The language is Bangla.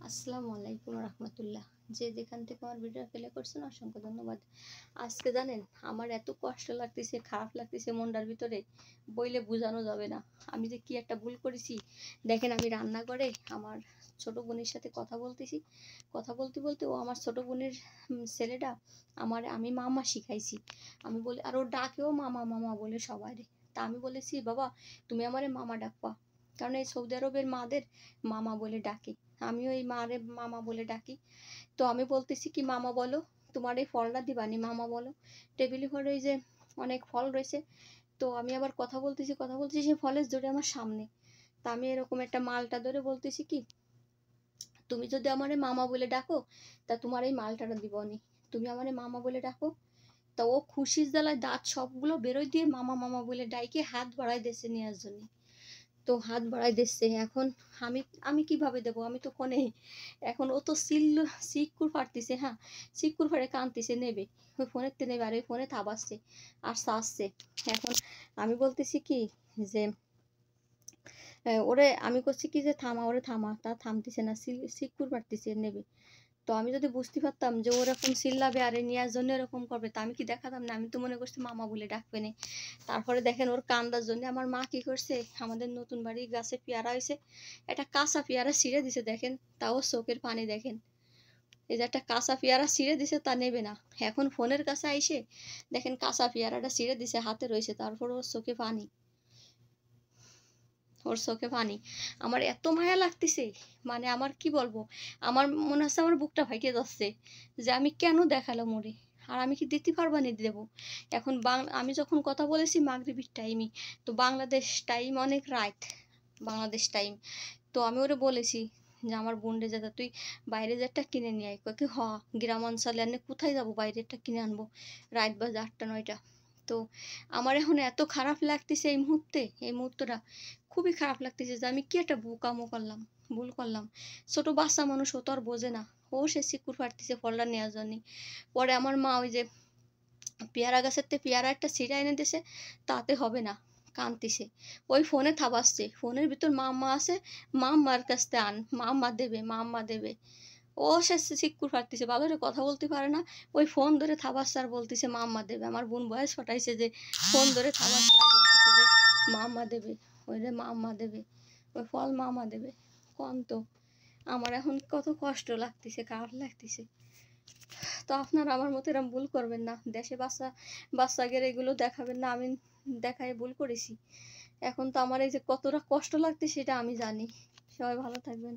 আসসালামু আলাইকুম রহমতুল্লাহ। যে যেখান থেকে আমার ভিডিও প্লে করছেন অসংখ্য ধন্যবাদ। আজকে জানেন আমার এত কষ্ট লাগতেছে, খারাপ লাগতেছে মনটার ভিতরে, বইলে বোঝানো যাবে না। আমি যে কি একটা ভুল করেছি। দেখেন আমি রান্নাঘরে আমার ছোট বোনের সাথে কথা বলতেছি, কথা বলতে বলতে ও আমার ছোট বোনের ছেলেটা আমি মামা শিখাইছি। আমি বলি আর ও ডাকেও মামা মামা বলে সবাই। তা আমি বলেছি বাবা তুমি আমারে মামা ডাকবা, কারণ এই সৌদি আরবের মাদের মামা বলে ডাকে, আমিও এই মারে মামা বলে ডাকি। তো আমি বলতেছি কি মামা বলো, তোমার এই ফলটা দিবানি মামা বলো। টেবিলে ঘরে ওই যে অনেক ফল রয়েছে, তো আমি আবার কথা বলতেছি সেই ফলের ধরে আমার সামনে। তা আমি এরকম একটা মালটা ধরে বলতেছি কি তুমি যদি আমারে মামা বলে ডাকো তা তোমার এই মালটাটা দিবনি, তুমি আমারে মামা বলে ডাকো। তা ও খুশির জ্বালায় দাঁত সবগুলো বেরোয় দিয়ে মামা মামা বলে ডাইকে হাত বাড়াই দিয়েছে নেওয়ার জন্য। তো হাত বাড়াই দিচ্ছে এখন। আমি আমি কিভাবে দেবো, আমি তো ফোনে। এখন ও তো সিক্কুর ফাটতেছে, হ্যাঁ সিক্কুর ফাটে কানতেছে নেবে, ওই ফোনের তে নেবে আর ওই ফোনে থাবাচ্ছে আর চাচ্ছে। এখন আমি বলতেছি কি যে ওরে আমি করছি কি যে থামা, ওরে থামা, তা থামতেছে না, সিক্কুর ফাটতেছে নেবে। তো আমি যদি বুঝতে পারতাম যে ওরকম চিল্লাবে আর নেওয়ার জন্য এরকম করবে তা আমি কি দেখাতাম না, আমি তো মনে করছি মামা বলে ডাকবে না। তারপরে দেখেন ওর কান্দার জন্য আমার মা কি করছে, আমাদের নতুন বাড়ি গাছে পেয়ারা হয়েছে, একটা কাঁচা পেয়ারা ছিঁড়ে দিছে দেখেন, তাও চোখের পানি দেখেন। এই যে একটা কাঁচা পেয়ারা ছিঁড়ে দিছে তা নেবে না, এখন ফোনের কাছে আইসে দেখেন কাঁচা পেয়ারাটা ছিঁড়ে দিছে হাতে রয়েছে, তারপর ওর চোখে পানি, ওর চোখে পানি। আমার এত মায়া লাগতেছে, মানে আমার কি বলবো, আমার মনে হচ্ছে আমার বুকটা ফাইটে যাচ্ছে যে আমি কেন দেখালাম ওরে, আর আমি কি দিতে পারবা না দেবো। এখন আমি যখন কথা বলেছি মাগরিবির টাইমই, তো বাংলাদেশ টাইম অনেক রাত, বাংলাদেশ টাইম। তো আমি ওরে বলেছি যে আমার বোনরে যাতে তুই বাইরে যে একটা কিনে নিয়ে আয়, কি হ গ্রাম অঞ্চলে আনে কোথায় যাবো বাইরে একটা কিনে আনবো রাত বাজে 8টা 9টা। তো আমার এখন এত খারাপ লাগতেছে এই মুহূর্তে, এই মুহূর্তটা খুবই খারাপ লাগতেছে যে আমি কি একটা বোকামো করলাম, ভুল করলাম। ছোট বাচ্চা মানুষ ও তো আর বোঝে না, ও সে শিকুর ফাটতেছে ফলটা নেওয়ার জন্য। পরে আমার মা ওই যে পেয়ারা গাছের থেকে পেয়ারা একটা ছিঁড়ে এনে দিছে, তাতে হবে না, কাঁদতেছে। ওই ফোনে থাবাচ্ছে, ফোনের ভিতর মাম্মা আছে, মাম্মার কাছ থেকে আন, মাম্মা দেবে মাম্মা দেবে। ও সে শিকুর ফাটতেছে, ভালো করে কথা বলতে পারে না, ওই ফোন ধরে থাবাচ্ছে আর বলতেছে মাম্মা দেবে। আমার বোন বয়স ফটাইছে যে ফোন ধরে থাবাচ্ছে আর বলতেছে যে মাম্মা দেবে, ওই রে মাম্মা দেবে, ওই ফল মামা দেবে। কোন তো আমার এখন কত কষ্ট লাগতেছে, খারাপ লাগতেছে। তো আপনারা আমার মতো এরকম ভুল করবেন না, দেশে বাচ্চাদের এগুলো দেখাবেন না। আমি দেখায় ভুল করেছি, এখন তো আমার এই যে কতটা কষ্ট লাগছে সেটা আমি জানি। সবাই ভালো থাকবেন।